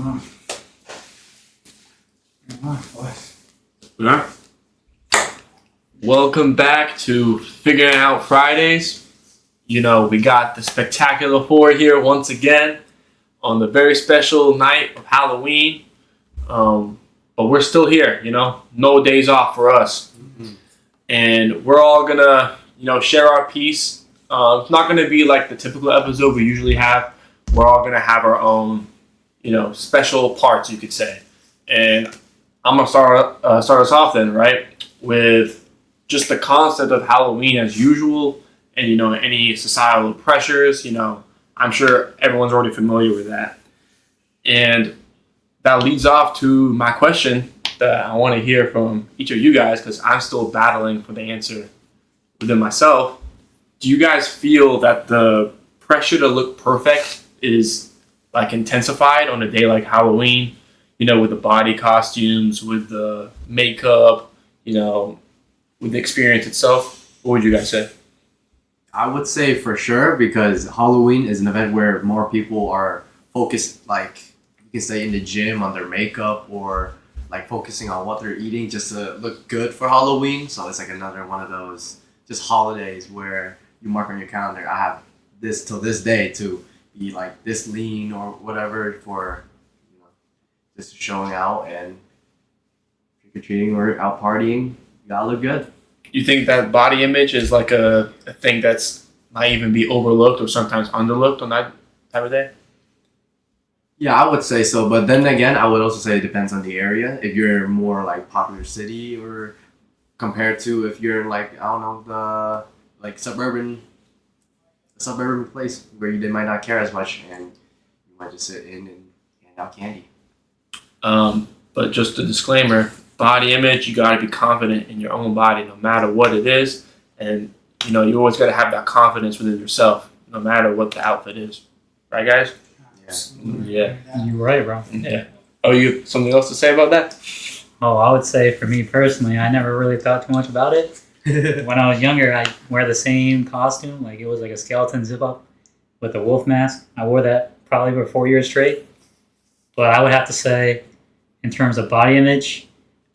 Yeah. Welcome back to Figuring Out Fridays. You know, we got the Spectacular Four here once again on the very special night of Halloween. But we're still here, you know, no days off for us. Mm-hmm. And we're all gonna, share our piece. It's not gonna be like the typical episode we usually have. We're all gonna have our own, special parts, you could say. And I'm gonna start us off then, right, with just the concept of Halloween as usual, and any societal pressures. I'm sure everyone's already familiar with that, and that leads off to my question that I want to hear from each of you guys, because I'm still battling for the answer within myself. Do you guys feel that the pressure to look perfect is like intensified on a day like Halloween? With the body costumes, with the makeup, with the experience itself? What would you guys say? I would say for sure, because Halloween is an event where more people are focused, like you can say in the gym on their makeup, or like focusing on what they're eating just to look good for Halloween. So it's like another one of those just holidays where you mark on your calendar, I have this till this day to be like this lean or whatever for just showing out and trick-or-treating or out partying. You gotta look good. You think that body image is like a thing that's might even be overlooked or sometimes underlooked on that type of day? Yeah, I would say so. But then again, I would also say it depends on the area. If you're in more like popular city, or compared to if you're in like, I don't know, the like suburban place where they might not care as much, and you might just sit in and hand out candy. But just a disclaimer, body image, you got to be confident in your own body no matter what it is. And, you always got to have that confidence within yourself no matter what the outfit is. Right, guys? Yeah. You're right, bro. Yeah. Oh, you something else to say about that? Oh, I would say for me personally, I never really thought too much about it. When I was younger, I'd wear the same costume. Like, it was like a skeleton zip-up with a wolf mask. I wore that probably for 4 years straight. But I would have to say, in terms of body image,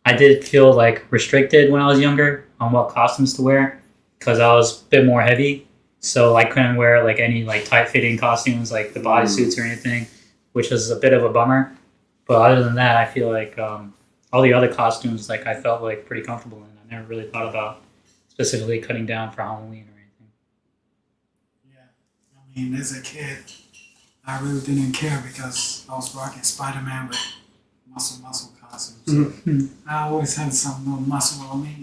I did feel like restricted when I was younger on what costumes to wear, because I was a bit more heavy. So I couldn't wear like any like tight-fitting costumes, like the bodysuits or anything, which was a bit of a bummer. But other than that, I feel like all the other costumes, like I felt like pretty comfortable in. I never really thought about specifically cutting down for Halloween or anything. Yeah, I mean, as a kid, I really didn't care because I was rocking Spider-Man with muscle costumes. Mm-hmm. I always had some little muscle on me,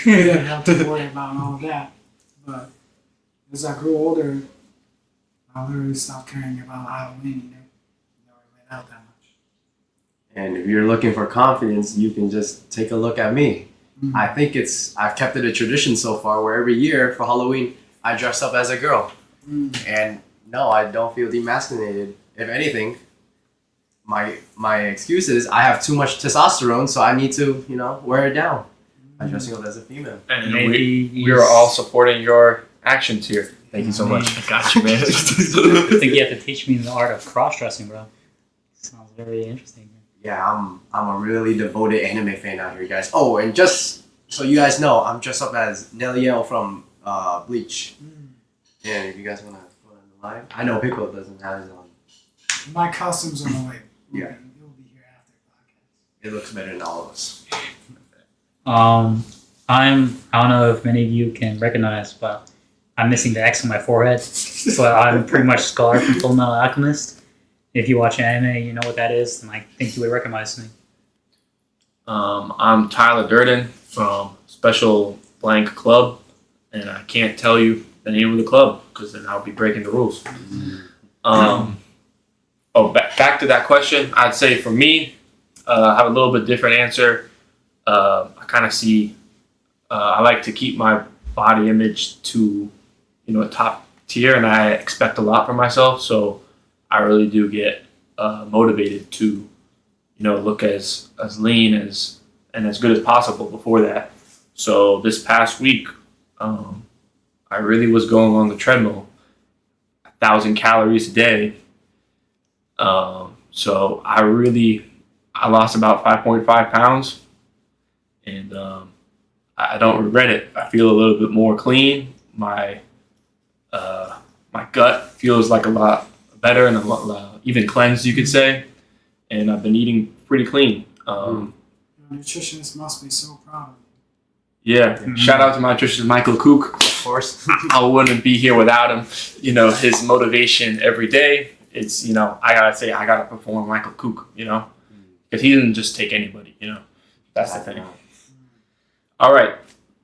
Didn't have to worry about all that. But as I grew older, I literally stopped caring about Halloween. Never went out that much. And if you're looking for confidence, you can just take a look at me. Mm-hmm. I think I've kept it a tradition so far where every year for Halloween, I dress up as a girl. Mm. And no, I don't feel demasculated. If anything, my excuse is I have too much testosterone, so I need to, wear it down. I'm dressing up as a female. And we are all supporting your actions here. Thank you so much. I got you, man. I think you have to teach me the art of cross-dressing, bro. Sounds very interesting. Yeah, I'm a really devoted anime fan out here, guys. Oh, and just so you guys know, I'm dressed up as Neliel from Bleach. And if you guys want to go on the line, I know Pickle doesn't have his on. My costume's on the way. Yeah. You'll be here after the podcast. It looks better than all of us. I don't know if many of you can recognize, but I'm missing the X on my forehead. But I'm pretty much Scar from Full Metal Alchemist. If you watch anime, you know what that is, and I think you would recognize me. I'm Tyler Durden from Special Blank Club, and I can't tell you the name of the club because then I'll be breaking the rules. Back to that question, I'd say for me, I have a little bit different answer. I kind of see, I like to keep my body image to, a top tier, and I expect a lot from myself. So I really do get motivated to, look as lean and as good as possible before that. So this past week, I really was going on the treadmill, 1,000 calories a day. So I lost about 5.5 pounds, and I don't regret it. I feel a little bit more clean. My gut feels like a lot better and a lot even cleansed, you could say. And I've been eating pretty clean. Your nutritionist must be so proud of Yeah, shout out to my nutritionist Michael Kook. Of course. I wouldn't be here without him. You know, his motivation every day. It's, you know, I gotta perform Michael Kook. You know, because he didn't just take anybody. You know, that's the thing. All right.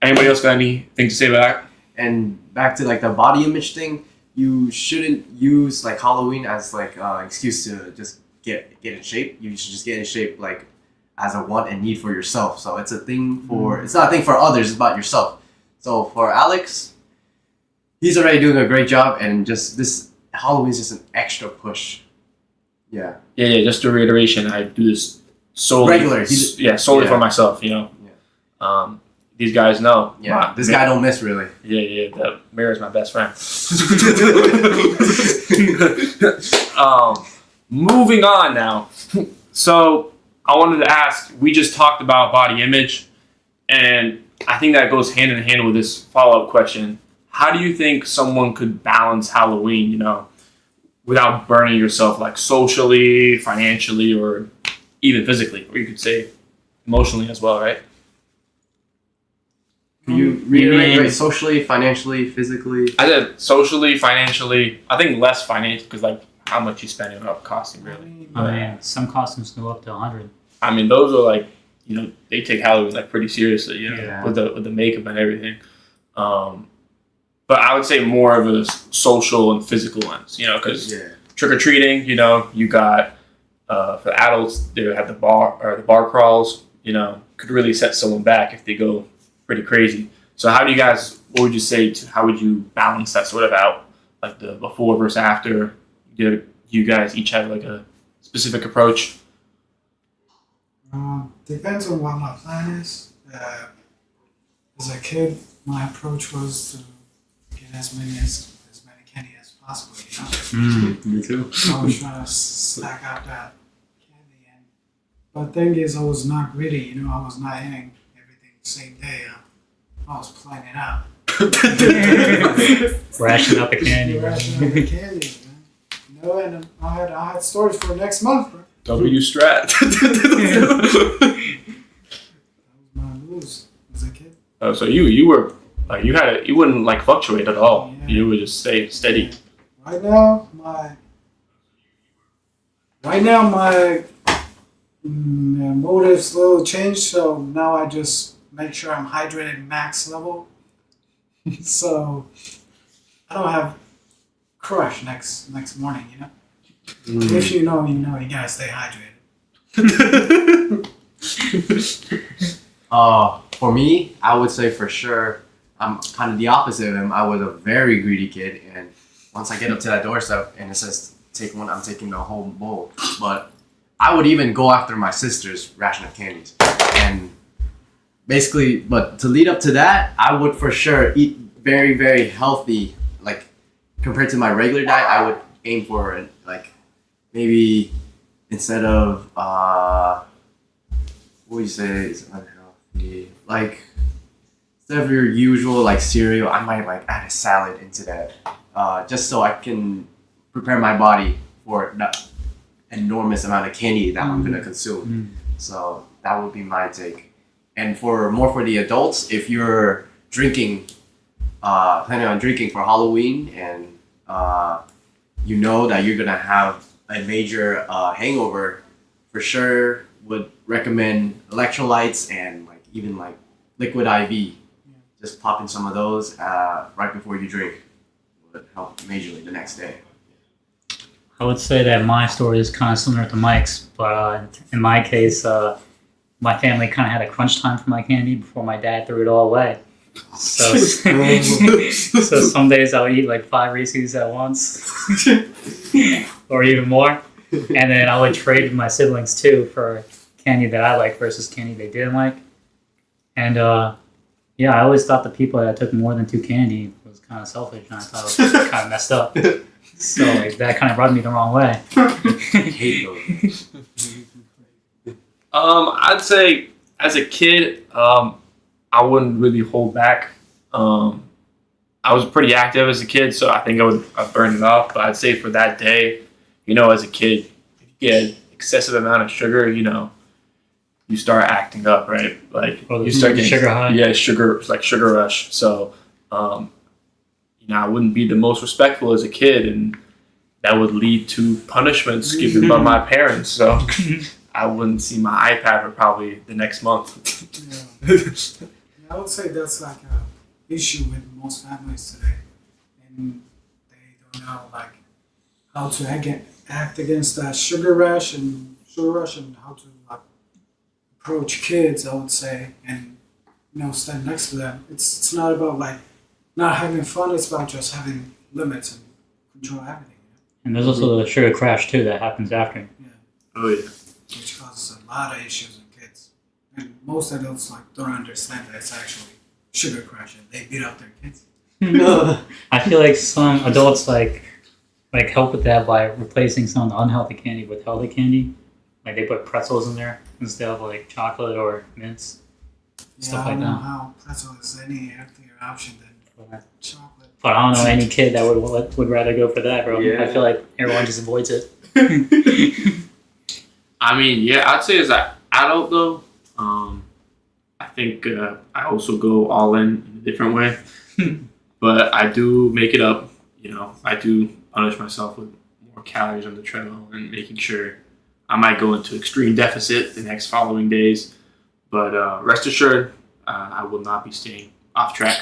Anybody else got anything to say about that? And back to like the body image thing, you shouldn't use like Halloween as like excuse to just get in shape. You should just get in shape like as a want and need for yourself. So it's a thing for it's not a thing for others, it's about yourself. So for Alex, he's already doing a great job, and just this Halloween's just an extra push. Yeah. Yeah. Just a reiteration. I do this solely. Regular. Solely for myself. You know. Yeah. These guys know. Yeah. This guy don't miss really. Yeah. The mirror's my best friend. Moving on now. So I wanted to ask. We just talked about body image, and I think that goes hand in hand with this follow-up question. How do you think someone could balance Halloween, you know, without burning yourself, like socially, financially, or even physically, or you could say emotionally as well, right? Can you reiterate right, socially, financially, physically? I said socially, financially. I think less financial because like how much you spend on a costume, really. I mean, some costumes go up to 100. I mean, those are like, you know, they take Halloween like pretty seriously, you know, Yeah. with the makeup and everything. But I would say more of a social and physical ones, you know, because trick or treating, you know, you got for adults they have the bar crawls, you know, could really set someone back if they go pretty crazy. So how do you guys? What would you say? How would you balance that sort of out, like the before versus after? Do you guys each have like a specific approach? Depends on what my plan is. As a kid, my approach was to get as many candy as possible. You know, Me too. I was trying to stack up that candy, but thing is, I was not greedy. You know, I was not eating everything the same day. I was planning it out. Ration up the candy. Ration up the candy, man. You know, and I had stores for next month, bro. W strat. That was my rules as a kid. Oh, so you were like you wouldn't like fluctuate at all. Yeah. You would just stay steady. Right now, my motives a little changed. So now I just make sure I'm hydrated max level. So I don't have crush next morning. You know, if you know, you know, you gotta stay hydrated. For me, I would say for sure, I'm kind of the opposite of him. I was a very greedy kid, and once I get up to that doorstep and it says take one, I'm taking the whole bowl. But I would even go after my sister's ration of candies, and basically, but to lead up to that, I would for sure eat very, very healthy. Like compared to my regular diet, I would aim for like maybe instead of what would you say is unhealthy? Like instead of your usual like cereal, I might like add a salad into that, just so I can prepare my body for that enormous amount of candy that I'm gonna consume. So that would be my take. And for the adults, if you're drinking, planning on drinking for Halloween, and you know that you're gonna have a major hangover, for sure would recommend electrolytes and like even like liquid IV. Just pop in some of those right before you drink. Would help majorly the next day. I would say that my story is kind of similar to Mike's, but in my case, my family kind of had a crunch time for my candy before my dad threw it all away. So, so some days I'll eat like 5 Reese's at once, or even more, and then I would trade with my siblings too for candy that I like versus candy they didn't like. And yeah, I always thought the people that took more than 2 candy was kind of selfish, and I thought it was kind of messed up. So like, that kind of rubbed me the wrong way. Hate those. I'd say as a kid, I wouldn't really hold back. I was pretty active as a kid, so I think I'd burn it off. But I'd say for that day, as a kid, if you get excessive amount of sugar, you start acting up, right? Like Or the you start getting sugar high. Yeah, sugar, like sugar rush. So, I wouldn't be the most respectful as a kid, and that would lead to punishments given by my parents. So, I wouldn't see my iPad for probably the next month. Yeah. I would say that's like a issue with most families today, and they don't know like how to act against that sugar rush and how to like approach kids. I would say, and stand next to them. It's not about like not having fun. It's about just having limits and control everything. And there's also the sugar crash too that happens after. Oh yeah. Which causes a lot of issues in kids. And most adults like don't understand that it's actually sugar crash and they beat up their kids. I feel like some adults like help with that by replacing some of the unhealthy candy with healthy candy. Like they put pretzels in there instead of like chocolate or mints. Stuff I like don't know that. how pretzel is any healthier option than chocolate. But I don't know any kid that would rather go for that, bro. Yeah. I feel like everyone just avoids it. I mean, yeah, I'd say as an adult though, I think I also go all in a different way, but I do make it up. I do punish myself with more calories on the treadmill and making sure I might go into extreme deficit the next following days. But rest assured, I will not be staying off track.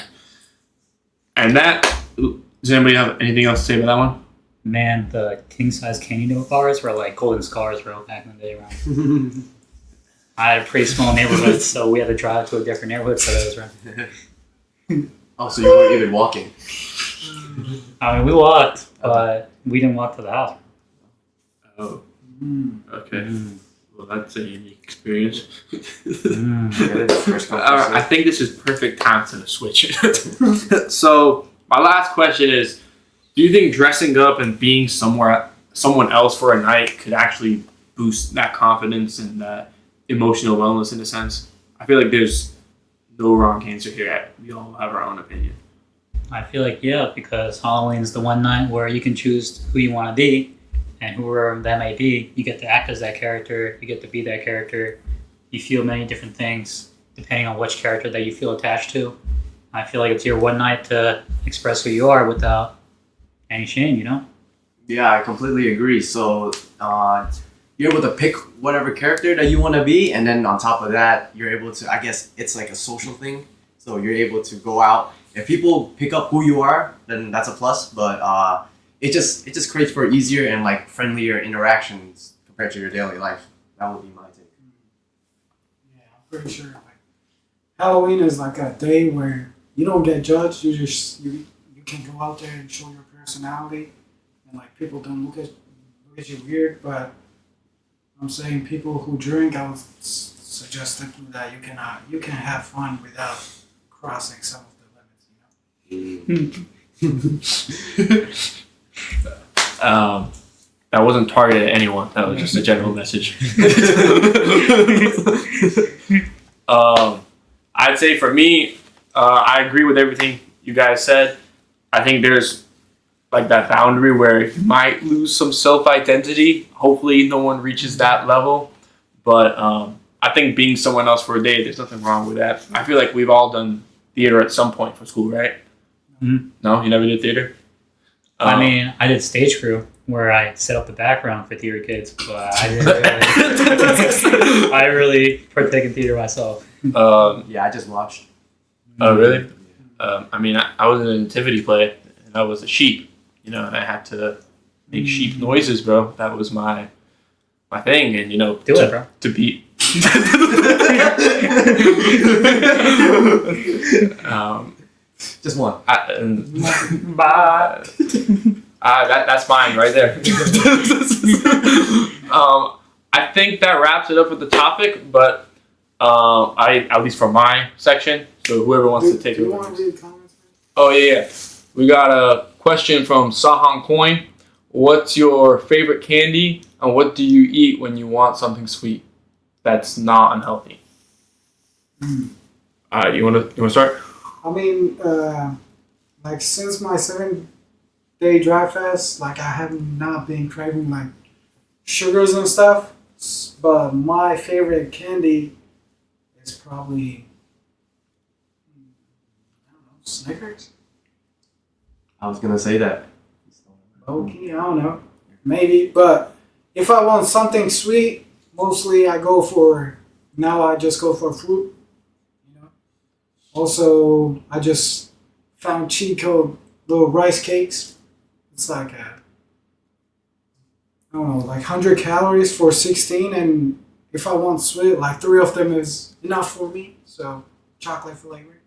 And does anybody have anything else to say about that one? Man, the king size candy nut bars were like golden scars, bro, back in the day, around. I had a pretty small neighborhood, so we had to drive to a different neighborhood for those, bro. Oh, so you weren't even walking? I mean, we walked, but we didn't walk to the house. Oh, Mm. okay. Well, that's a unique experience. Yeah, that's the first All right, I think this is perfect time to switch. So my last question is: do you think dressing up and being someone else for a night could actually boost that confidence and that emotional wellness in a sense? I feel like there's no wrong answer here. We all have our own opinion. I feel like, yeah, because Halloween's the one night where you can choose who you want to be, and whoever that may be, you get to act as that character, you get to be that character. You feel many different things depending on which character that you feel attached to. I feel like it's your one night to express who you are without any shame, Yeah, I completely agree. So you're able to pick whatever character that you want to be, and then on top of that, you're able to, I guess it's like a social thing. So you're able to go out. If people pick up who you are, then that's a plus. But it just creates for easier and like friendlier interactions compared to your daily life. That would be my take. Yeah, I'm pretty sure like Halloween is like a day where you don't get judged. You can go out there and show your personality, and like people don't look at you weird. But I'm saying people who drink, I would suggest that you can have fun without crossing some of the limits. That wasn't targeted at anyone. That was just a general message. I'd say for me, I agree with everything you guys said. I think there's like that boundary where you might lose some self-identity. Hopefully no one reaches that level. But I think being someone else for a day, there's nothing wrong with that. I feel like we've all done theater at some point for school, right? Mhm. No, you never did theater? I mean, I did stage crew where I set up the background for theater kids, but I didn't I really partake in theater myself. Yeah, I just watched. Oh, really? I mean, I was in a nativity play, and I was a sheep, and I had to make sheep noises, bro. That was my thing, and Do it, bro. to be. Just one. That's mine right there. I think that wraps it up with the topic, but at least for my section. So whoever wants to take Do it. you want to read comments? Oh yeah. We got a question from Sahang Coin. What's your favorite candy, and what do you eat when you want something sweet that's not unhealthy? Mm. You wanna start? I mean, like since my 7 day dry fast, like I have not been craving like sugars and stuff. But my favorite candy is probably I don't know, Snickers. I was gonna say that. Okay, I don't know, maybe. But if I want something sweet, mostly I just go for fruit. You know. Also, I just found Chico little rice cakes. It's like I don't know, like 100 calories for 16, and if I want sweet, like 3 of them is enough for me. So chocolate flavor.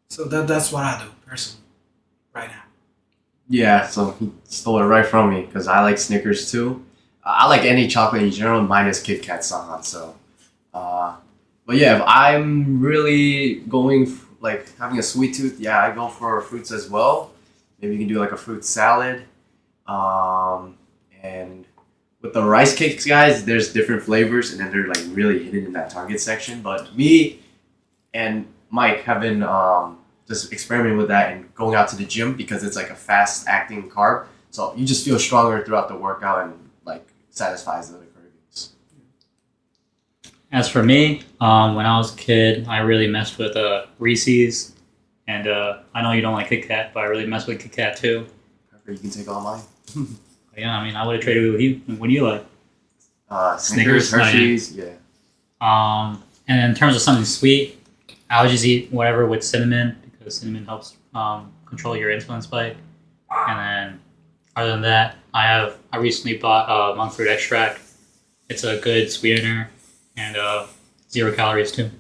So that's what I do personally right now. Yeah, so he stole it right from me because I like Snickers too. I like any chocolate in general, minus Kit Kat Sahan. So, but yeah, if I'm really like having a sweet tooth, yeah, I go for fruits as well. Maybe you can do like a fruit salad. And with the rice cakes, guys, there's different flavors, and then they're like really hidden in that Target section. But me and Mike have been just experimenting with that and going out to the gym because it's like a fast acting carb. So you just feel stronger throughout the workout and like satisfies the cravings. As for me, when I was a kid, I really messed with Reese's, and I know you don't like Kit Kat, but I really messed with Kit Kat too. You can take all mine. Yeah, I mean, I would have traded with you. What do you like? Snickers, Snickers, Hershey's, yeah. And in terms of something sweet, I would just eat whatever with cinnamon because cinnamon helps control your insulin spike. And then, other than that, I recently bought monk fruit extract. It's a good sweetener and 0 calories too.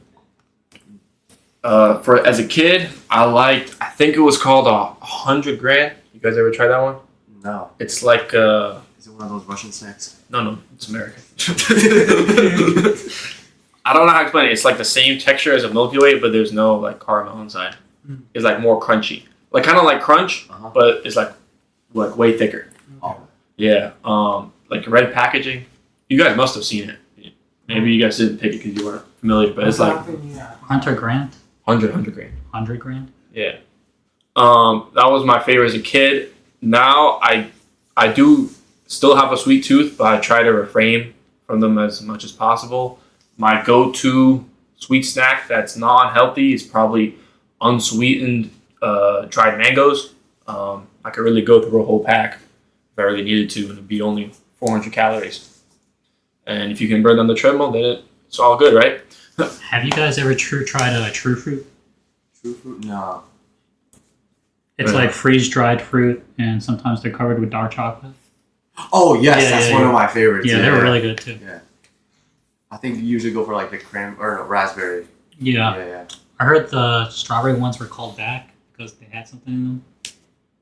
For as a kid, I think it was called 100 grand. You guys ever try that one? No. It's like Is it one of those Russian snacks? no, it's American. I don't know how to explain it. It's like the same texture as a Milky Way, but there's no like caramel inside. It's like more crunchy, like kind of like Crunch, but it's like way thicker. Oh. Yeah. Like red packaging. You guys must have seen it. Maybe you guys didn't pick it because you weren't familiar, but it's like Yeah. 100 grand? 100 grand. 100 grand? Yeah. That was my favorite as a kid. Now I do still have a sweet tooth, but I try to refrain from them as much as possible. My go-to sweet snack that's non-healthy is probably unsweetened dried mangoes. I could really go through a whole pack if I really needed to, and it'd be only 400 calories. And if you can burn on the treadmill, then it's all good, right? Have you guys ever tried a True Fruit? True fruit? No. It's Really? like freeze-dried fruit, and sometimes they're covered with dark chocolate. Oh yes, Yeah, that's yeah, one yeah. of my favorites. Yeah, they're really good too. I think you usually go for like the raspberry. Yeah. Yeah. I heard the strawberry ones were called back because they had something in them,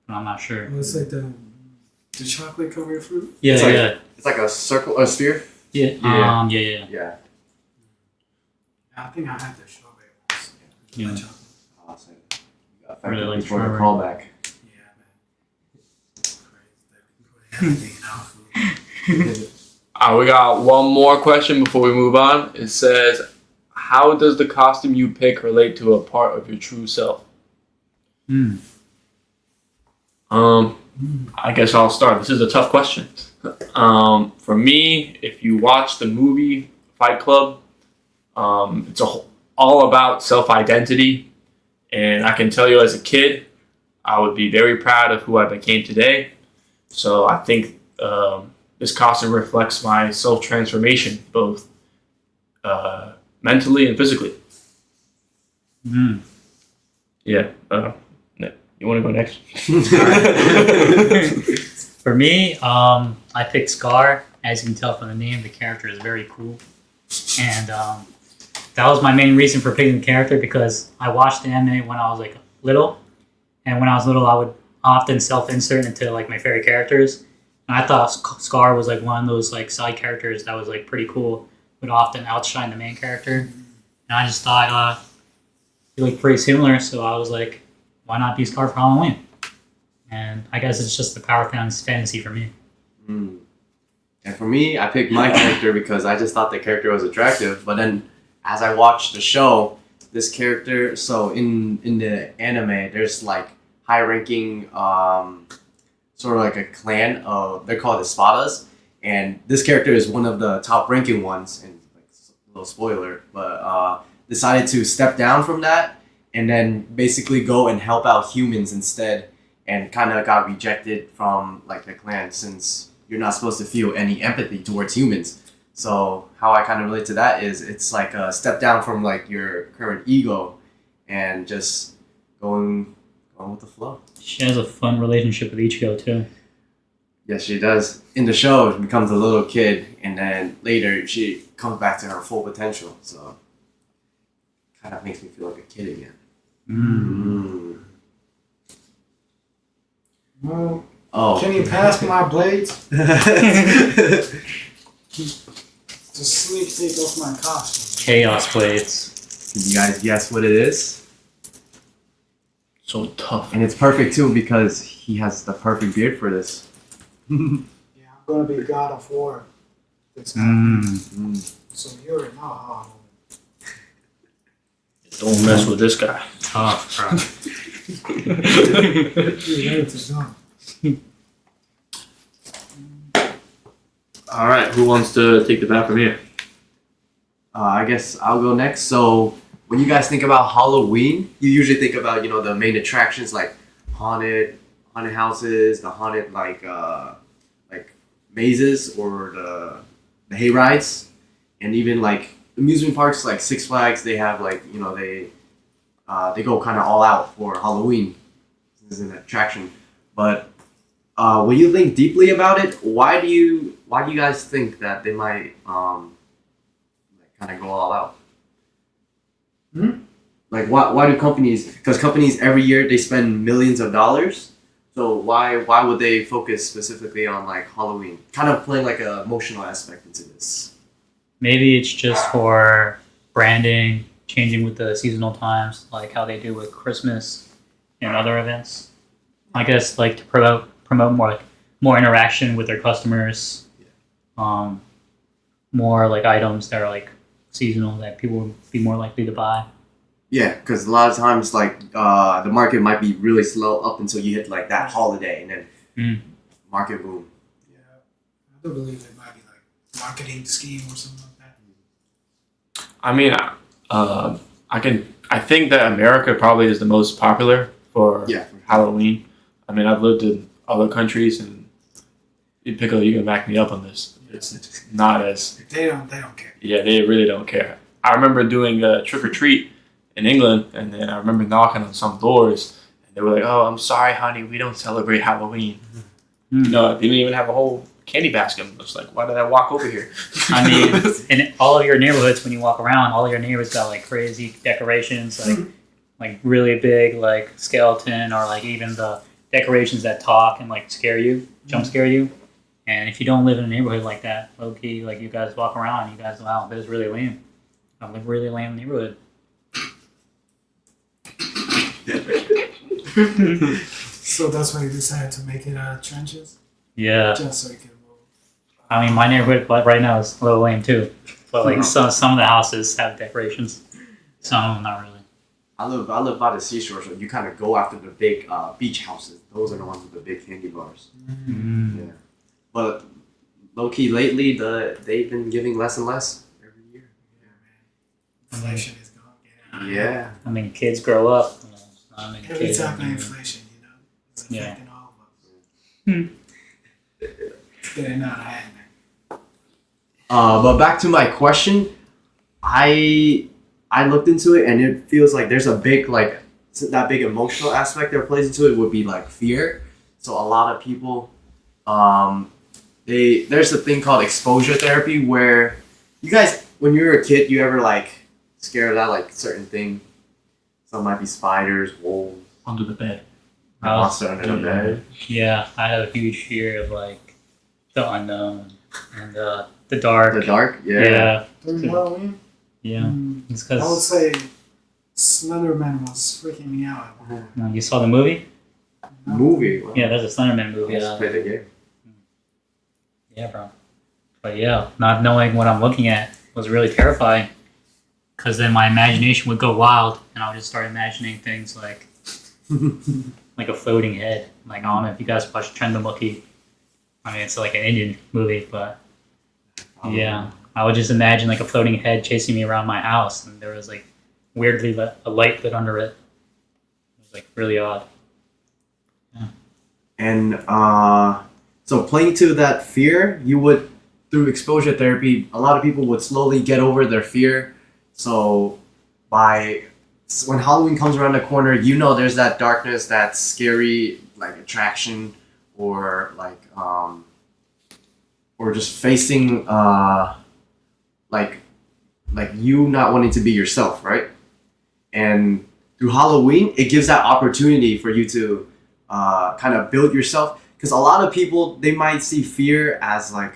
but I'm not sure. It's like the chocolate covered fruit. Yeah, It's like- yeah, It's like a circle, a sphere. yeah, Yeah. yeah. Yeah. I think I had the strawberry ones. Yeah. The chocolate. Awesome. You got Really like before the strawberry. callback. Yeah, man. Crazy. Everything in our food. We got one more question before we move on. It says, how does the costume you pick relate to a part of your true self? Mm. I guess I'll start. This is a tough question. For me, if you watch the movie Fight Club, it's all about self-identity. And I can tell you as a kid, I would be very proud of who I became today. So I think this costume reflects my self-transformation, both mentally and physically. Mm. Yeah. You want to go next? For me, I picked Scar. As you can tell from the name, the character is very cool, and that was my main reason for picking the character because I watched the anime when I was like little, and when I was little, I would often self-insert into like my favorite characters, and I thought Scar was like one of those like side characters that was like pretty cool, would often outshine the main character, and I just thought he looked pretty similar, so I was like, why not be Scar for Halloween? and I guess it's just the power fantasy for me. Mm. And for me, I picked my character because I just thought the character was attractive. But then, as I watched the show, this character. So in the anime, there's like high-ranking, sort of like a clan of they're called Espadas, and this character is one of the top-ranking ones. And like a little spoiler, but decided to step down from that and then basically go and help out humans instead, and kind of got rejected from like the clan since you're not supposed to feel any empathy towards humans. So how I kind of relate to that is it's like a step down from like your current ego and just going with the flow. She has a fun relationship with Ichigo too. Yes, she does. In the show, she becomes a little kid, and then later she comes back to her full potential. So kind of makes me feel like a kid again. Mm. Well, Oh. can you pass my blades? Just sneak peek off my costume. Chaos blades. Can you guys guess what it is? So tough. And it's perfect too because he has the perfect beard for this. Yeah, I'm gonna be God of War. This time. So you already know how. Don't mess with this guy. Tough, bro. You're ready to go. All right, who wants to take the bat from here? I guess I'll go next. So when you guys think about Halloween, you usually think about the main attractions like haunted houses, the haunted like mazes or the hay rides, and even like amusement parks like Six Flags. They have like they go kind of all out for Halloween. This is an attraction, but when you think deeply about it, why do you guys think that they might kind of go all out? Like why do companies? Because companies every year they spend millions of dollars. So why would they focus specifically on like Halloween? Kind of playing like an emotional aspect into this. Maybe it's just for branding, changing with the seasonal times, like how they do with Christmas and other events. I guess like to promote more interaction with their customers. More like items that are like seasonal that people would be more likely to buy. Yeah, because a lot of times like the market might be really slow up until you hit like that holiday and then market boom. Yeah, I do believe it might be like marketing scheme or something like that. I mean, I think that America probably is the most popular for Yeah. Halloween. I mean, I've lived in other countries, and Piccolo, you can back me up on this. It's not as They don't care. yeah, they really don't care. I remember doing a trick or treat in England, and then I remember knocking on some doors, and they were like, "Oh, I'm sorry, honey, we don't celebrate Halloween." No, they didn't even have a whole candy basket. I was like, "Why did I walk over here?" I mean, in all of your neighborhoods, when you walk around, all of your neighbors got like crazy decorations, like really big, like skeleton, or like even the decorations that talk and like scare you, jump scare you. And if you don't live in a neighborhood like that, low key, like you guys walk around, you guys, wow, that is really lame. I'm like really lame neighborhood. So that's why you decided to make it out of trenches, Yeah, just so you can move. I mean, my neighborhood like, right now is a little lame too, but like some of the houses have decorations, some of them not really. I live by the seashore, so you kind of go after the big beach houses. Those are the ones with the big candy bars. Yeah, but low key lately, they've been giving less and less every year. Inflation is going. Yeah. I mean, kids grow up. You know, not many Every kids. time inflation, it's Yeah. affecting all of us. It's getting out of hand, man. But back to my question, I looked into it and it feels like there's a big that big emotional aspect that plays into it would be like fear. So a lot of people, there's a thing called exposure therapy where you guys, when you were a kid, you ever like scared of that like certain thing? Some might be spiders, wolves, Under the bed. a monster under the bed. Yeah, I have a huge fear of like the unknown and the dark. The dark, Yeah, During Halloween, yeah. It's I would because say Slenderman was freaking me out. you saw the movie. You know? Movie. Wow. Yeah, there's a Slenderman movie. Let's play the game. Yeah, bro. But yeah, not knowing what I'm looking at was really terrifying. Because then my imagination would go wild, and I would just start imagining things like a floating head. Like, I don't know if you guys watch Trendamukhi. I mean, it's like an Indian movie, but yeah, I would just imagine like a floating head chasing me around my house, and there was like weirdly a light lit under it. It was like really odd. And so playing to that fear, you would, through exposure therapy, a lot of people would slowly get over their fear. So when Halloween comes around the corner, you know there's that darkness, that scary like attraction, or like or just facing like you not wanting to be yourself, right? And through Halloween, it gives that opportunity for you to kind of build yourself, because a lot of people, they might see fear as like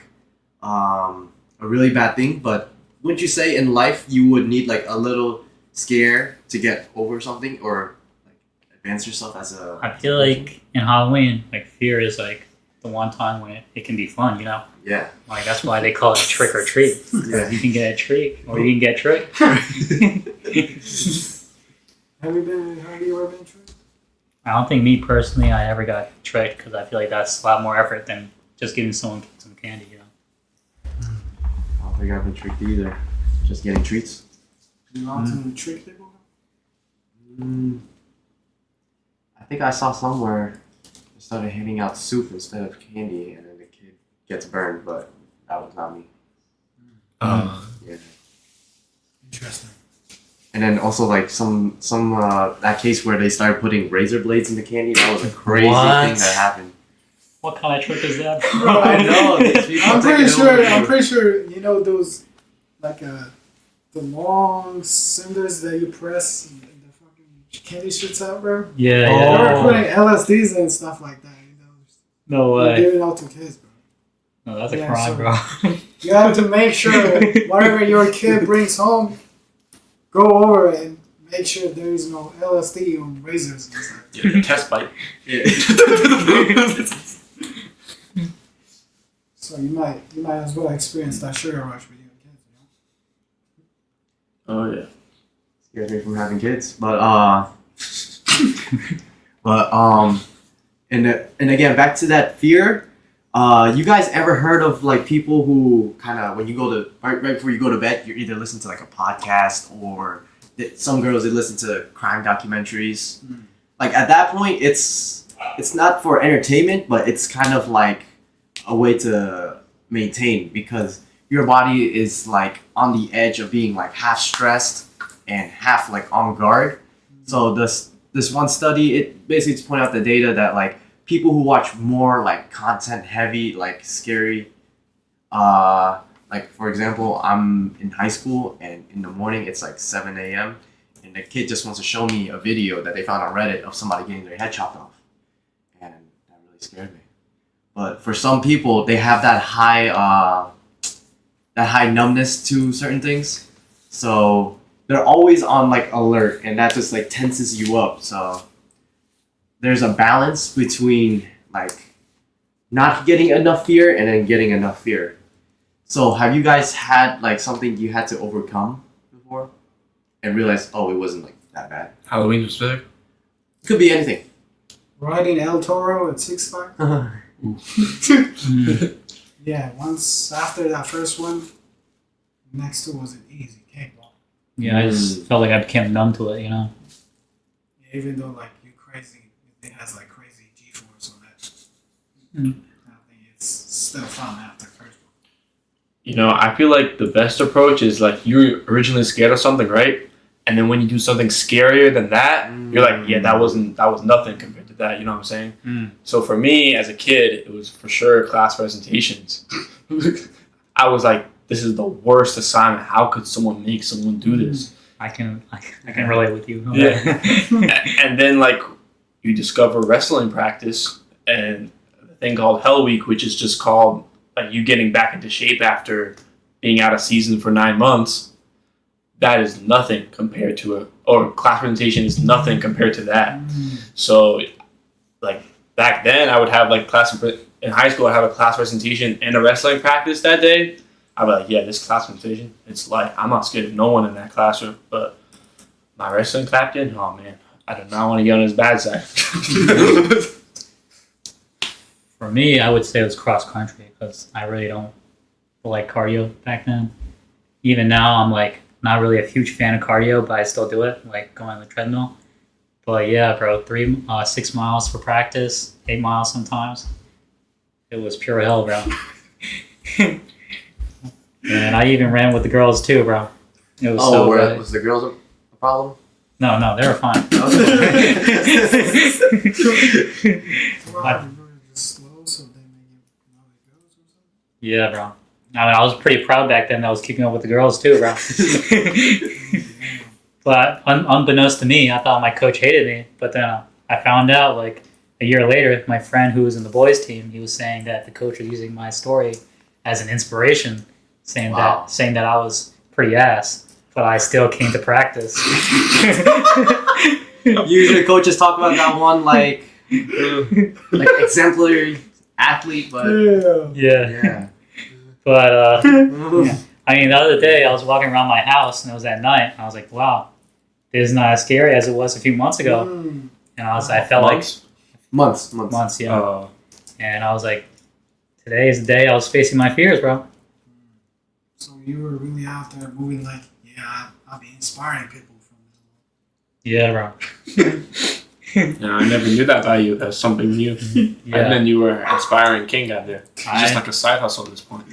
a really bad thing, but wouldn't you say in life you would need like a little scare to get over something, or like advance yourself as a I feel like in Halloween, like fear is like the one time when it can be fun, you know? yeah Like that's why they call it trick or treat. Yeah. You can get a treat or you can get tricked. Have you ever been tricked? I don't think me personally I ever got tricked because I feel like that's a lot more effort than just giving someone some candy, you know? I don't think I've been tricked either, just getting treats. You want to trick people? I think I saw somewhere they started handing out soup instead of candy, and then the kid gets burned, but that was not me. Yeah. Interesting. And then also like some that case where they started putting razor blades in the candy, that was a crazy What? thing that happened. What kind of trick is that? I know, these people I'm take pretty it sure. over. I'm pretty sure you know those like the long cinders that you press and the fucking candy shoots out, bro. Yeah, Oh. They yeah. were putting LSDs and stuff like that. You know, No they way. give it out to kids, bro. No, that's a Yeah, crime, so- bro. You have to make sure whatever your kid brings home, go over it and make sure there is no LSD on razors and stuff. Yeah, test bite. Yeah. So you might as well experience that sugar rush with your kids. You know? Oh yeah. Scares me from having kids, but and again, back to that fear. You guys ever heard of like people who kind of, when you go to right before you go to bed, you either listen to like a podcast, or some girls, they listen to crime documentaries. Like at that point, it's not for entertainment, but it's kind of like a way to maintain, because your body is like on the edge of being like half stressed and half like on guard. So this one study, it basically just pointed out the data that like people who watch more like content heavy, like scary, like for example, I'm in high school and in the morning it's like 7 a.m. and the kid just wants to show me a video that they found on Reddit of somebody getting their head chopped off, and that really scared me. But for some people, they have that high numbness to certain things, so they're always on like alert, and that just like tenses you up. So there's a balance between like not getting enough fear and then getting enough fear. So have you guys had like something you had to overcome before and realized, oh, it wasn't like that bad? Halloween specific. Could be anything. Riding El Toro at Six Flags. Yeah, once after that first one, next two was an easy cakewalk. Yeah, I just felt like I became numb to it, you know? Even though like you crazy, it has like crazy G-force on that. Mm. I think it's still fun after first one. You know, I feel like the best approach is like you're originally scared of something, right? And then when you do something scarier than that, you're like, yeah, that was nothing compared to that. You know what I'm saying? Mm. So for me as a kid, it was for sure class presentations. I was like, this is the worst assignment. How could someone make someone do this? I can relate with you. Yeah. And then like you discover wrestling practice and a thing called Hell Week, which is just called like you getting back into shape after being out of season for 9 months. That is nothing compared to or class presentation is nothing compared to that. So like back then I would have like in high school. I'd have a class presentation and a wrestling practice that day. I'd be like, yeah, this class presentation, it's like I'm not scared of no one in that classroom, but my wrestling captain, oh man, I do not want to get on his bad side. For me, I would say it was cross country because I really don't like cardio back then. Even now, I'm like not really a huge fan of cardio, but I still do it, like going on the treadmill. But yeah, bro, 6 miles for practice, 8 miles sometimes. It was pure hell, bro. And I even ran with the girls too, bro. It was so good. Was the girls a problem? No, they were fine. Well, you're doing it just slow, so they make you know how it goes or something. Yeah, bro. I mean, I was pretty proud back then that I was keeping up with the girls too, bro. But unbeknownst to me, I thought my coach hated me. But then I found out like a year later, my friend who was in the boys team, he was saying that the coach was using my story as an inspiration, saying Wow. that I was pretty ass, but I still came to practice. Usually coaches talk about that one like exemplary athlete, but Yeah. Yeah, yeah. but I mean, the other day I was walking around my house and it was at night. And I was like, wow, this is not as scary as it was a few months ago. Mm. And I felt like Months. months, yeah. Oh, And I was like, today is the day I was facing my fears, bro. So you were really out there moving like, yeah, I'll be inspiring people from this. Yeah, bro. yeah, I never knew that about you. That's something new. And Yeah. then you were inspiring King out there. It's just I- like a side hustle at this point.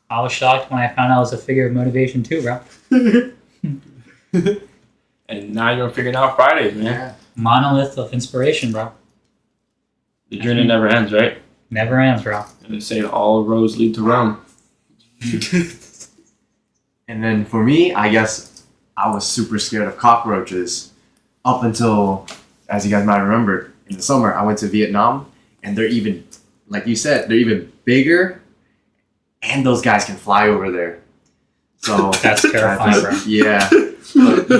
I was shocked when I found out I was a figure of motivation too, bro. And now you're figuring out Fridays, man. Yeah. Monolith of inspiration, bro. The journey never ends, right? Never ends, bro. And they say all roads lead to Rome. And then for me, I guess I was super scared of cockroaches up until, as you guys might remember, in the summer I went to Vietnam, and they're even, like you said, they're even bigger, and those guys can fly over there. So That's terrifying, bro. yeah. But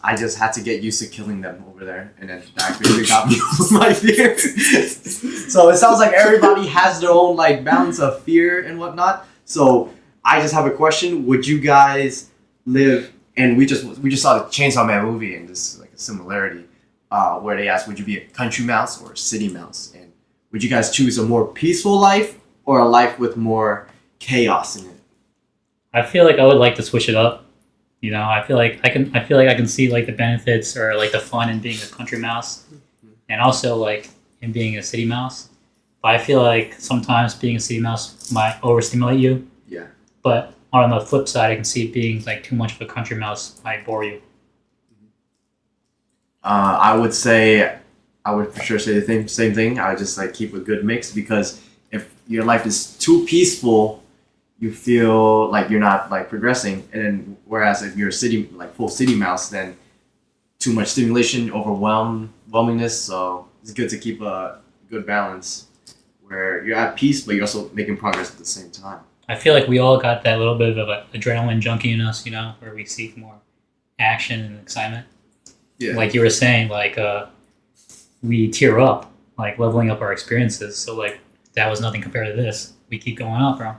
I just had to get used to killing them over there, and then that basically got me over my fear. So it sounds like everybody has their own like balance of fear and whatnot. So I just have a question: would you guys live? And we just saw the Chainsaw Man movie, and this is like a similarity where they asked, would you be a country mouse or a city mouse? And would you guys choose a more peaceful life or a life with more chaos in it? I feel like I would like to switch it up. You know, I feel like I can see like the benefits or like the fun in being a country mouse, and also like in being a city mouse. But I feel like sometimes being a city mouse might overstimulate you. Yeah. But on the flip side, I can see being like too much of a country mouse might bore you. I would for sure say the same thing. I would just like keep a good mix, because if your life is too peaceful, you feel like you're not like progressing. And then whereas if you're full city mouse, then too much stimulation, overwhelmingness. So it's good to keep a good balance where you're at peace, but you're also making progress at the same time. I feel like we all got that little bit of an adrenaline junkie in us, you know, where we seek more action and excitement. Yeah. Like you were saying, like we tear up, like leveling up our experiences. So like that was nothing compared to this. We keep going up, bro.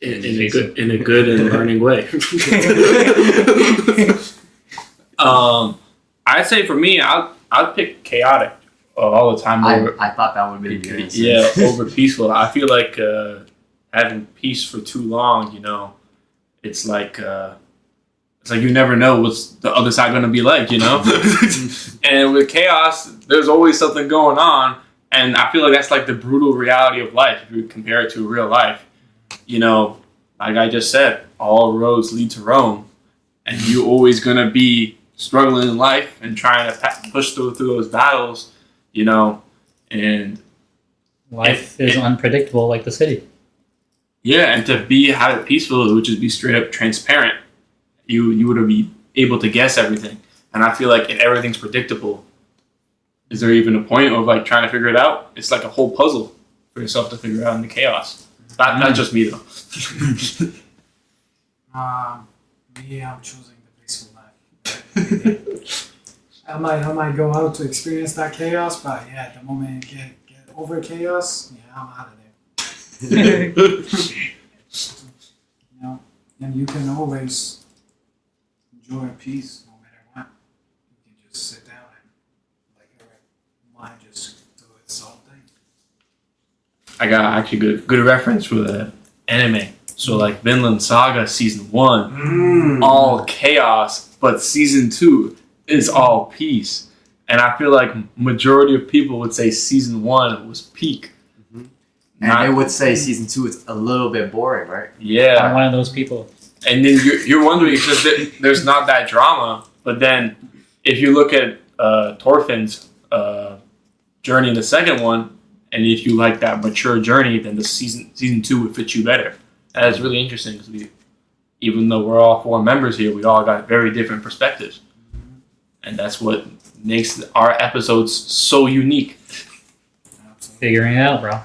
In a good and learning way. I'd say for me, I'd pick chaotic all the time over. I thought that would be the answer. Yeah, over peaceful. I feel like having peace for too long, you know, it's like you never know what's the other side going to be like, you know. And with chaos, there's always something going on, and I feel like that's like the brutal reality of life if you compare it to real life. You know, like I just said, all roads lead to Rome, and you're always going to be struggling in life and trying to push through those battles, you know, and Life is unpredictable, like the city. yeah, and to have it peaceful, it would just be straight up transparent. You would be able to guess everything, and I feel like if everything's predictable, is there even a point of like trying to figure it out? It's like a whole puzzle for yourself to figure out in the chaos. Not just me though. Me, I'm choosing the peaceful life. I might go out to experience that chaos, but yeah, the moment you get over chaos, yeah, I'm out of there. You know, and you can always enjoy peace no matter what. You can just sit down and like your mind just do its own thing. I got actually good reference for the anime. So like Vinland Saga season 1, all chaos, but season 2 is all peace. And I feel like majority of people would say season 1 was peak. And they would say season 2 is a little bit boring, right? I'm Yeah, one of those people. and then you're wondering because there's not that drama. But then if you look at Thorfinn's journey in the second one, and if you like that mature journey, then the season 2 would fit you better. That is really interesting because even though we're all 4 members here, we all got very different perspectives, and that's what makes our episodes so unique. Absolutely. Figuring it out, bro.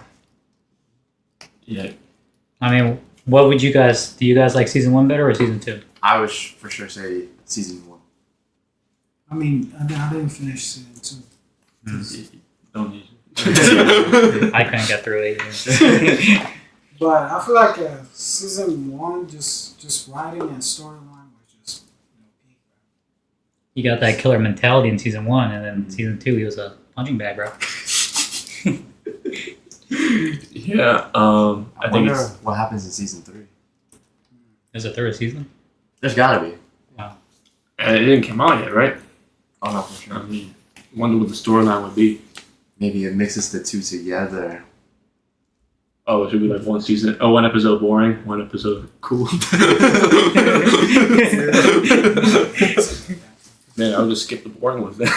Yeah, I mean, what would you guys? Do you guys like season 1 better or season 2? I would for sure say season 1. I mean, I didn't finish season 2. don't need. I couldn't get through it either. But I feel like season 1, just writing and storyline was just peak. You got that killer mentality in season 1, and then season 2, he was a punching bag, bro. Yeah, I think wonder it's what happens in season 3. There's a 3rd season. There's gotta be. and it didn't come out yet, right? Oh no, for sure. I mean, I wonder what the storyline would be. Maybe it mixes the two together. Oh, it should be like one season. Oh, one episode boring, one episode cool. Man, I'll just skip the boring ones then.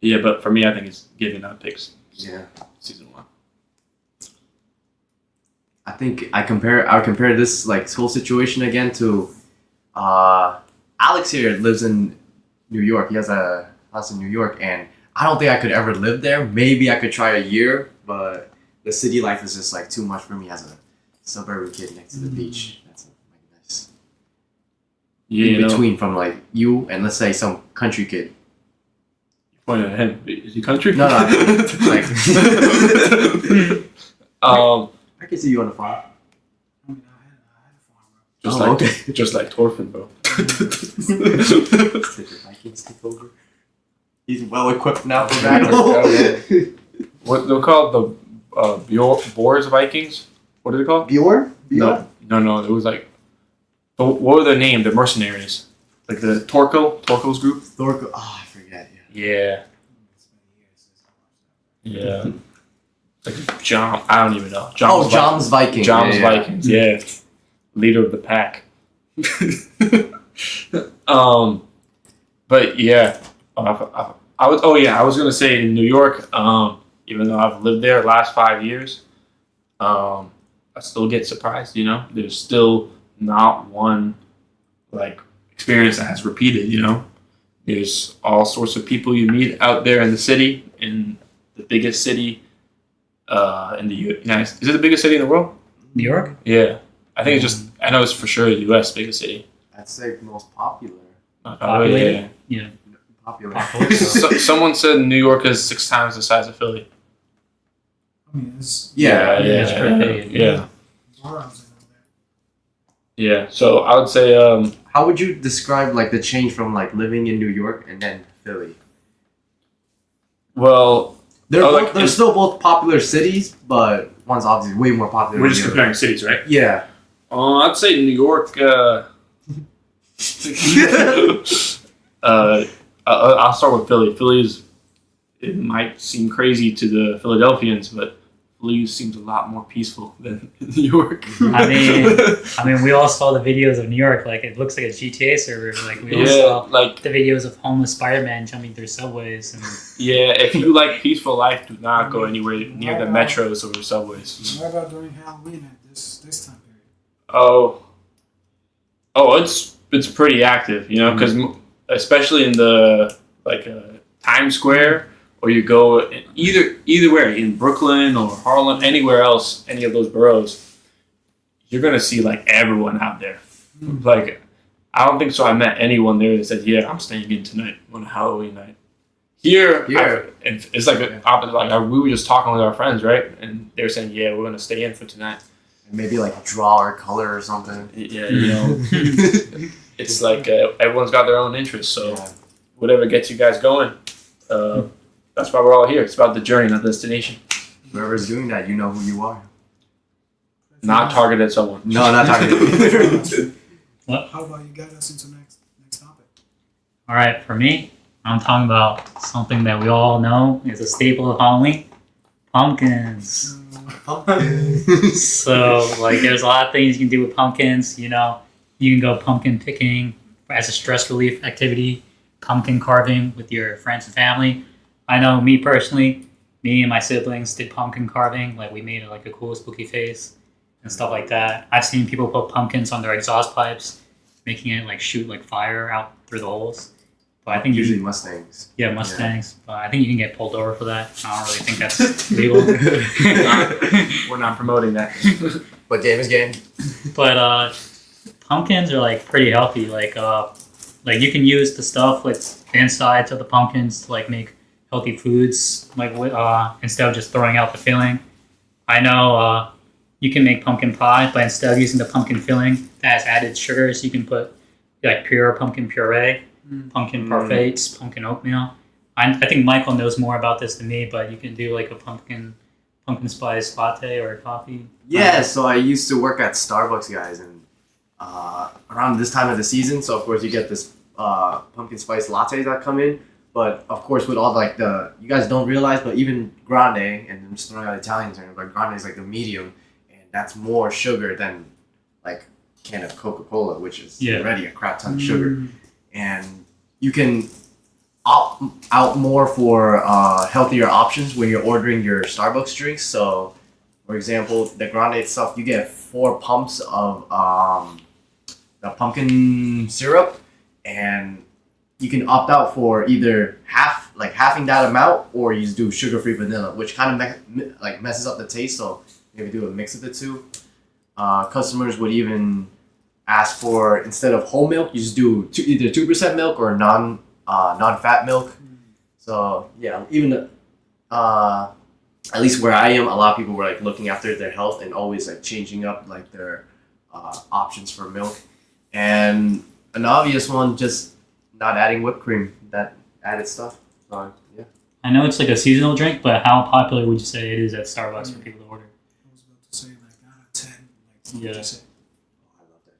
Yeah, but for me, I think it's Giving Up picks Yeah. season 1. I think I would compare this like whole situation again to Alex here lives in New York. He has a house in New York, and I don't think I could ever live there. Maybe I could try a year, but the city life is just like too much for me as a suburban kid next to the beach. That's like nice. Yeah, In you know, between from like you and let's say some country kid. pointing at him. Is he country? No, like I can see you on the farm. I mean, I had a farm, bro. just like Thorfinn, bro. Take your Vikings take over. He's well equipped now for battle. What they're called, the Boars Vikings? What are they called? Bjorn? No. It was like, what were their name? The mercenaries, like the Torko's group. Thorko. Oh, I forget. Yeah. Yeah, It's been years since I watched that. yeah. Like John, I don't even know. John's Viking. John's Yeah, yeah. Vikings. Yeah, leader of the pack. But yeah, I was. Oh yeah, I was gonna say in New York. Even though I've lived there the last 5 years, I still get surprised. You know, there's still not one like experience that has repeated. You know, there's all sorts of people you meet out there in the city, in the biggest city in the United States. Is it the biggest city in the world? New York? Yeah, I think it's just. I know it's for sure the U.S. biggest city. I'd say most popular. Populated? Yeah. Popular. Someone said New York is 6 times the size of Philly. I mean, it's Yeah. it's pretty big. Yeah. boroughs and all that. Yeah. So I would say, How would you describe like the change from like living in New York and then Philly? well, They're still both popular cities, but one's obviously way more popular. we're than just the other. comparing cities, right? Yeah. I'd say New York. I'll start with Philly. Philly's. It might seem crazy to the Philadelphians, but Philly seems a lot more peaceful than New York. I mean, we all saw the videos of New York. Like, it looks like a GTA server. Like, we all Yeah, saw like the videos of homeless Spider-Man jumping through subways. And yeah. If you like peaceful life, do not go anywhere near the metros or subways. What about during Halloween at this time period? Oh, it's pretty active, you know, because especially in the Times Square, or you go either where in Brooklyn or Harlem, anywhere else, any of those boroughs, you're gonna see like everyone out there. Like I don't think so. I met anyone there that said, "Yeah, I'm staying in tonight on a Halloween night." Here, it's like an opposite. Like we were just talking with our friends, right? And they were saying, "Yeah, we're gonna stay in for tonight." Maybe like draw or color or something. Yeah, you know, it's like everyone's got their own interests. So Yeah. whatever gets you guys going, that's why we're all here. It's about the journey, not the destination. Whoever's doing that, you know who you are. Not targeted at someone. No, not talking. How about you get us into next topic? All right, for me, I'm talking about something that we all know is a staple of Halloween: pumpkins. So, like, there's a lot of things you can do with pumpkins. You know, you can go pumpkin picking as a stress relief activity, pumpkin carving with your friends and family. I know me personally, me and my siblings did pumpkin carving. Like, we made like a cool spooky face and stuff like that. I've seen people put pumpkins on their exhaust pipes, making it like shoot like fire out through the holes. But I think Usually you, Mustangs. yeah, Mustangs. But I think you can get pulled over for that. I don't really think that's legal. We're not promoting that. But game is game. But pumpkins are like pretty healthy. Like you can use the stuff like the insides of the pumpkins to like make healthy foods. Like instead of just throwing out the filling. I know you can make pumpkin pie, but instead of using the pumpkin filling that has added sugars, you can put like pure pumpkin puree, pumpkin parfaits, pumpkin oatmeal. I think Michael knows more about this than me, but you can do like a pumpkin spice latte or coffee. Yeah, so I used to work at Starbucks, guys, and around this time of the season, so of course you get this pumpkin spice lattes that come in. But of course, with all like you guys don't realize, but even grande, and I'm just throwing out Italian term, but grande is like the medium, and that's more sugar than like a can of Coca-Cola, which is already a crap ton of sugar. And you can opt out more for healthier options when you're ordering your Starbucks drinks. So, for example, the grande itself, you get 4 pumps of the pumpkin syrup, and you can opt out for either halving that amount, or you just do sugar-free vanilla, which kind of messes up the taste. So maybe do a mix of the two. Customers would even ask for, instead of whole milk, you just do either 2% milk or non-fat milk. So yeah, even at least where I am, a lot of people were like looking after their health and always like changing up like their options for milk. And an obvious one, just not adding whipped cream, that added stuff. So yeah. I know it's like a seasonal drink, but how popular would you say it is at Starbucks for people to order? I was about to say like out of 10. Like, what would Yeah. you say? I love that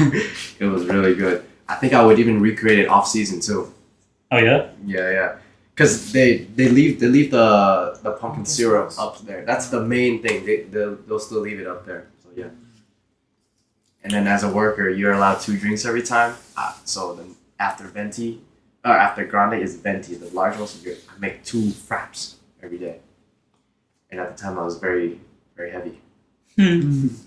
drink. It was really good. I think I would even recreate it off season too. Oh yeah? Yeah. Because they leave the pumpkin syrup up there. That's the main thing. They'll still leave it up there. So yeah. And then as a worker, you're allowed 2 drinks every time. So then after venti, or after grande is venti, the large one. So I make 2 fraps every day. And at the time, I was very, very heavy. And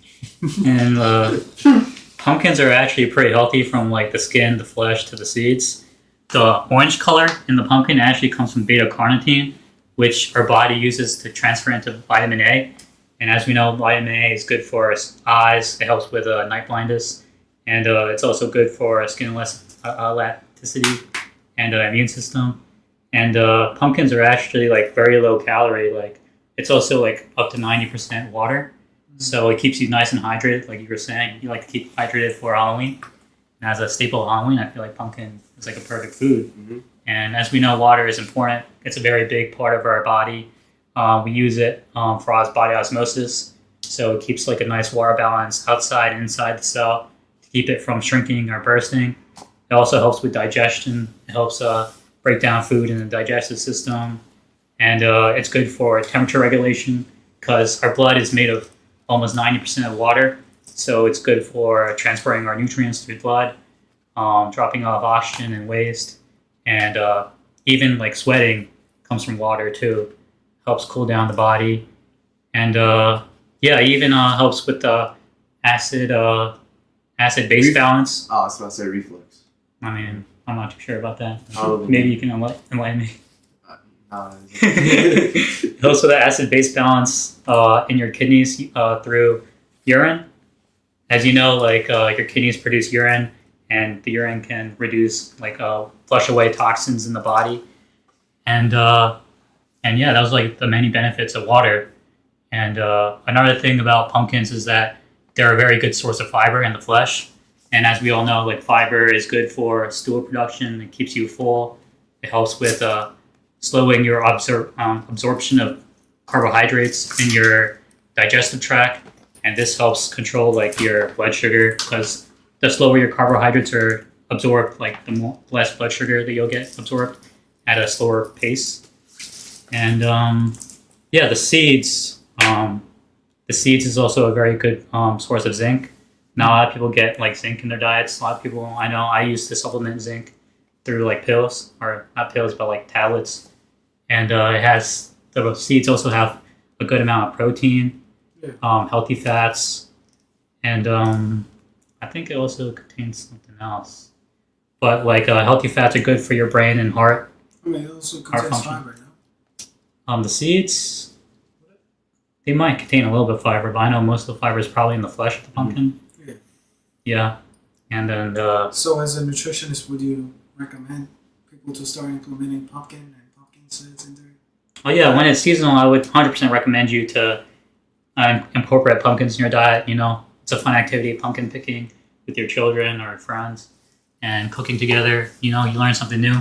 pumpkins are actually pretty healthy from like the skin, the flesh, to the seeds. The orange color in the pumpkin actually comes from beta carotene, which our body uses to transfer into vitamin A. And as we know, vitamin A is good for our eyes. It helps with night blindness, and it's also good for skin elasticity and immune system. And pumpkins are actually like very low calorie. Like it's also like up to 90% water, so it keeps you nice and hydrated. Like you were saying, you like to keep hydrated for Halloween. And as a staple of Halloween, I feel like pumpkin is like a perfect food. Mm-hmm. And as we know, water is important. It's a very big part of our body. We use it for body osmosis, so it keeps like a nice water balance outside and inside the cell to keep it from shrinking or bursting. It also helps with digestion. It helps break down food in the digestive system, and it's good for temperature regulation because our blood is made of almost 90% of water. So it's good for transporting our nutrients through blood, dropping off oxygen and waste, and even like sweating comes from water too. Helps cool down the body, and even helps with the acid-base balance. Oh, I was about to say reflux. I mean, I'm not too sure about that. Probably. Maybe you can enlighten me. No, It helps with the acid-base balance in your kidneys through urine, as you know, like your kidneys produce urine, and the urine can reduce flush away toxins in the body, and yeah, that was like the many benefits of water. And another thing about pumpkins is that they're a very good source of fiber in the flesh. And as we all know, like fiber is good for stool production. It keeps you full. It helps with slowing your absorption of carbohydrates in your digestive tract, and this helps control like your blood sugar because the slower your carbohydrates are absorbed, like less blood sugar that you'll get absorbed at a slower pace. And yeah, the seeds. The seeds is also a very good source of zinc. Now a lot of people get like zinc in their diets. A lot of people I know I used to supplement zinc through like pills, or not pills but like tablets. And it has the seeds also have a good amount of protein, healthy fats, and I think it also contains something else. But like healthy fats are good for your brain and heart. I mean, it also contains fiber, no? The seeds, they might contain a little bit of fiber, but I know most of the fiber is probably in the flesh of the pumpkin. Yeah. Yeah. And then So as a nutritionist, would you recommend people to start implementing pumpkin and pumpkin seeds in their... oh yeah, when it's seasonal, I would 100% recommend you to incorporate pumpkins in your diet. You know, it's a fun activity, pumpkin picking with your children or friends and cooking together. You know, you learn something new.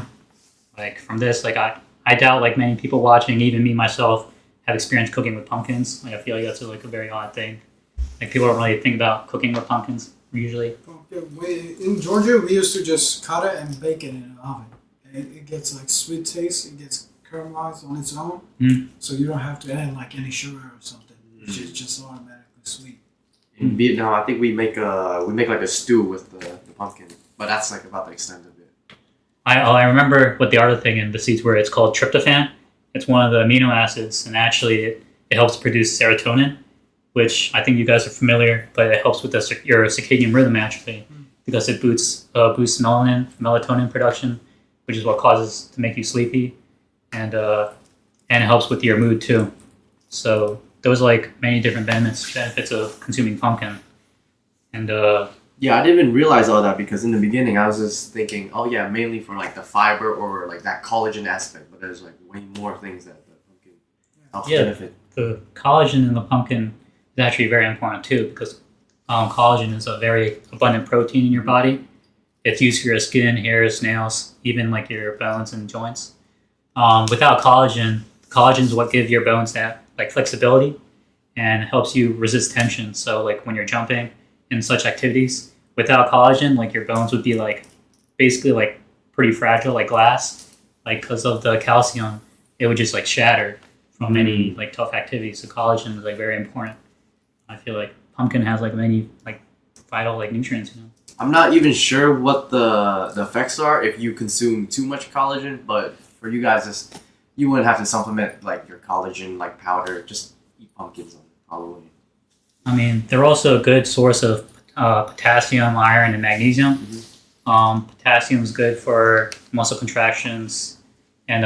Like from this, like I doubt like many people watching, even me myself, have experienced cooking with pumpkins. Like I feel like that's like a very odd thing. Like people don't really think about cooking with pumpkins usually. In Georgia, we used to just cut it and bake it in an oven. It gets like sweet taste. It gets caramelized on its own, so you don't have to add like any sugar or something. It's just automatically sweet. In Vietnam, I think we make like a stew with the pumpkin, but that's like about the extent of it. I remember what the other thing in the seeds were. It's called tryptophan. It's one of the amino acids, and actually it helps produce serotonin, which I think you guys are familiar, but it helps with your circadian rhythm actually, because it boosts melatonin production, which is what causes to make you sleepy, and it helps with your mood too. So those like many different benefits of consuming pumpkin, and yeah, I didn't even realize all that because in the beginning I was just thinking, oh yeah, mainly for like the fiber or like that collagen aspect, but there's like way more things that the pumpkin helps benefit. The collagen in the pumpkin is actually very important too because collagen is a very abundant protein in your body. It's used for your skin, hairs, nails, even like your bones and joints. Without collagen is what gives your bones that like flexibility and helps you resist tension. So like when you're jumping in such activities, without collagen, like your bones would be like basically like pretty fragile, like glass, like because of the calcium, it would just like shatter from any like tough activities. So collagen is like very important. I feel like pumpkin has like many like vital like nutrients, you know. I'm not even sure what the effects are if you consume too much collagen, but for you guys, you wouldn't have to supplement like your collagen like powder. Just eat pumpkins on Halloween. I mean, they're also a good source of potassium, iron, and magnesium. Potassium is good for muscle contractions and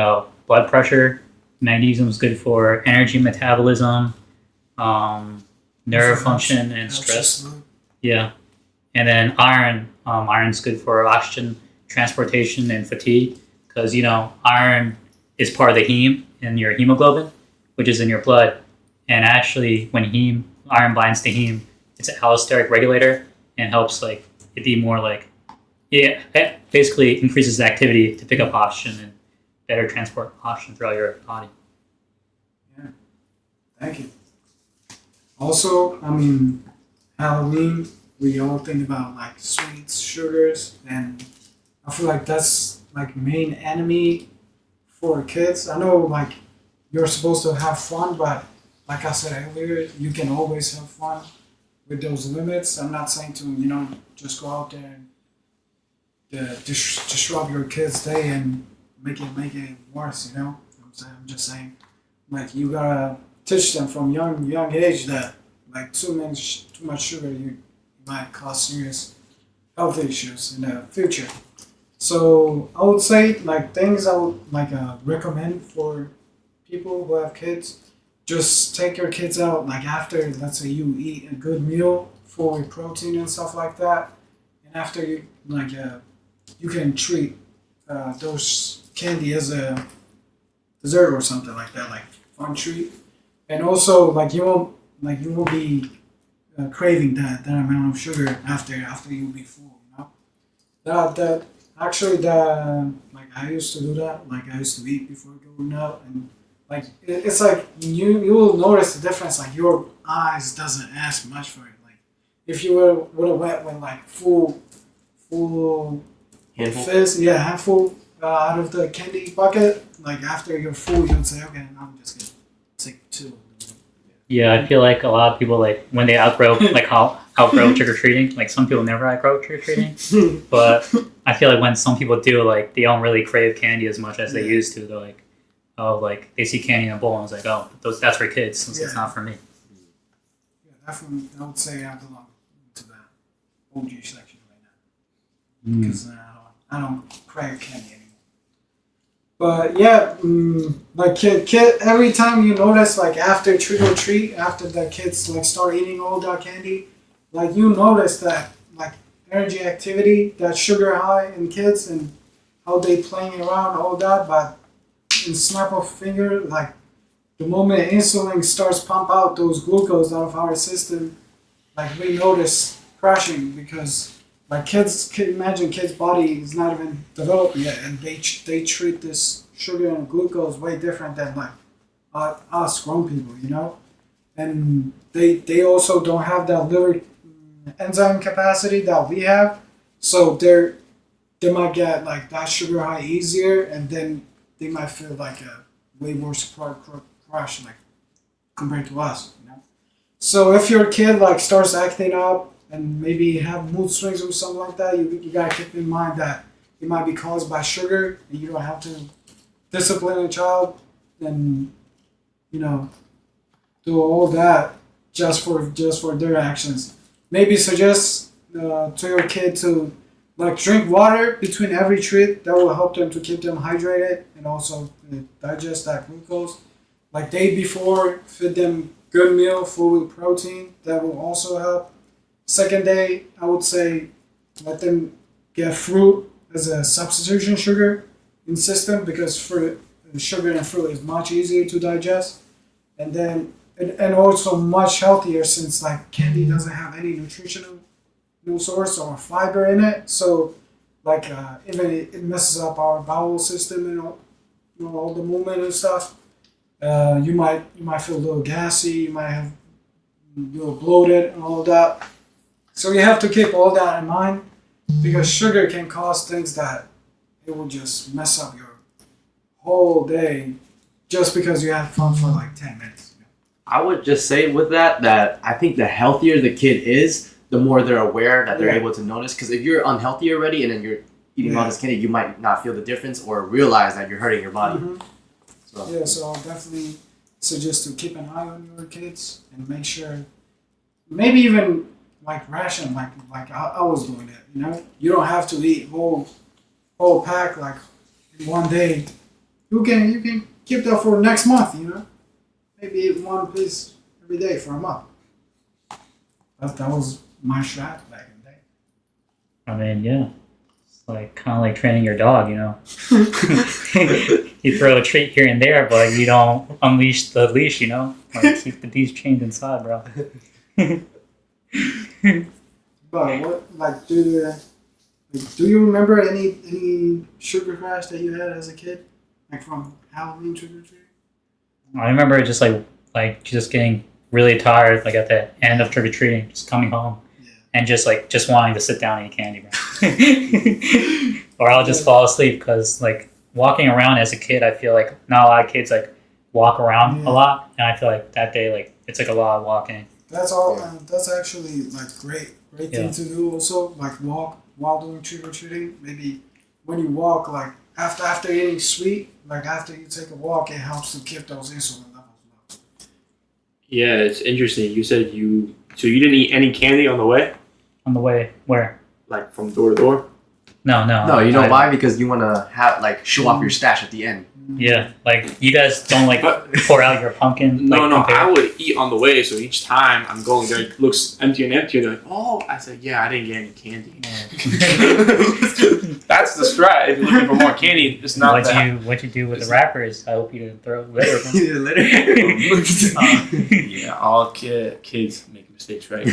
blood pressure. Magnesium is good for energy metabolism, nerve function, and stress. Yeah. And then iron's good for oxygen transportation and fatigue because, you know, iron is part of the heme in your hemoglobin, which is in your blood. And actually, when iron binds to heme, it's an allosteric regulator and helps like it be more like, it basically increases the activity to pick up oxygen and better transport oxygen throughout your body. Yeah, thank you. Also, I mean, Halloween, we all think about like sweets, sugars, and I feel like that's like main enemy for kids. I know like you're supposed to have fun, but like I said earlier, you can always have fun with those limits. I'm not saying to, you know, just go out there and disrupt your kid's day and make it worse, you know? I'm just saying, like, you gotta teach them from young age that like too much sugar you might cause serious health issues in the future. So I would say like things I would like recommend for people who have kids. Just take your kids out like after, let's say you eat a good meal full with protein and stuff like that. And after you you can treat those candy as a dessert or something like that, like fun treat. And also you won't be craving that amount of sugar after you'll be full. You know that actually that like I used to do that. Like I used to eat before going out, and like it's like you will notice the difference. Like your eyes doesn't ask much for it. Like if you would have went with like full Handful. fist, yeah, handful out of the candy bucket. Like after you're full, you would say, okay, I'm just gonna take two. Yeah, I feel like a lot of people like when they outgrow outgrow trick or treating. Like some people never outgrow trick or treating, but I feel like when some people do, like they don't really crave candy as much as they used to. They're like, oh, like they see candy in a bowl and it's like, oh, that's for kids. Since it's not for me. Yeah, definitely. I would say I belong to that OG section right now because I don't crave candy anymore. But yeah, like kid, every time you notice, like after trick or treat, after the kids like start eating all that candy, like you notice that like energy activity, that sugar high in kids and how they playing around all that, but in snap of finger, like the moment insulin starts pump out those glucose out of our system, like we notice crashing because like imagine kids' body is not even developed yet, and they treat this sugar and glucose way different than like us grown people, you know, and they also don't have that liver enzyme capacity that we have, so they might get like that sugar high easier, and then they might feel like a way worse crash like compared to us, you know. So if your kid like starts acting up and maybe have mood swings or something like that, you gotta keep in mind that it might be caused by sugar, and you don't have to discipline a child and do all that just for their actions. Maybe suggest to your kid to like drink water between every treat. That will help them to keep them hydrated and also digest that glucose. Like day before, feed them good meal full with protein. That will also help. Second day, I would say let them get fruit as a substitution sugar in system because sugar and fruit is much easier to digest, and then and also much healthier since like candy doesn't have any nutritional source or fiber in it. So like even it messes up our bowel system and all the movement and stuff. You might feel a little gassy. You might have a little bloated and all of that. So you have to keep all that in mind because sugar can cause things that it will just mess up your whole day just because you had fun for like 10 minutes. I would just say with that I think the healthier the kid is, the more they're aware that they're able to notice. Because if you're unhealthy already and then you're eating all this candy, you might not feel the difference or realize that you're hurting your body. Mm-hmm. So I'll definitely suggest to keep an eye on your kids and make sure, maybe even like ration, like I was doing it. You know, you don't have to eat whole pack like in one day. You can keep that for next month. You know, maybe eat one piece every day for a month. That was my strat back in the day. I mean, yeah, it's like kind of like training your dog, you know. You throw a treat here and there, but you don't unleash the leash, you know. Like keep the beast chained inside, bro. But what like do you remember any sugar crash that you had as a kid, like from Halloween trick or treating? I remember just like just getting really tired, like at the end of trick or treating, just coming home and just wanting to sit down and eat candy, bro. Or I'll just fall asleep because like walking around as a kid, I feel like not a lot of kids like walk around a lot, and I feel like that day like it's like a lot of walking. That's all. That's actually like great thing to do. Also, like walk while doing trick or treating. Maybe when you walk, like after eating sweet, like after you take a walk, it helps to keep those insulin levels low. Yeah, it's interesting. You said you didn't eat any candy on the way, On the way where? like from door to door. No. No, you know why? Because you want to have like show off your stash at the end. Yeah, like you guys don't like But- pour out your pumpkin. No, like, no, compare- I would eat on the way. So each time I'm going there, it looks empty and empty. They're like, oh, I said, yeah, I didn't get any candy. That's the strat. If you're looking for more candy, it's not that. What you do with the wrappers? I hope you didn't throw litter. Yeah, all kids make mistakes, right?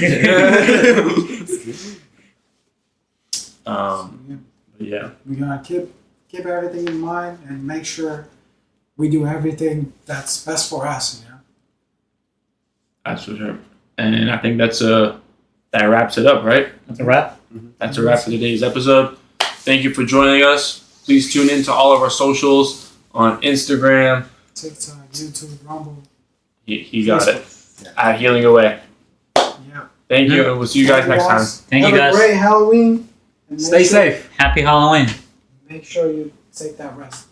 But yeah, We gotta keep everything in mind and make sure we do everything that's best for us. You know. that's for sure. And I think that wraps it up, right? That's a wrap. That's a wrap for today's episode. Thank you for joining us. Please tune in to all of our socials on Instagram. TikTok, YouTube, Rumble. He got it. Facebook. At Healing Away. Yeah. Thank you, and we'll see you guys next time. Thank you, Have guys. a great Halloween. And Stay safe. Happy Halloween. Make sure you take that rest.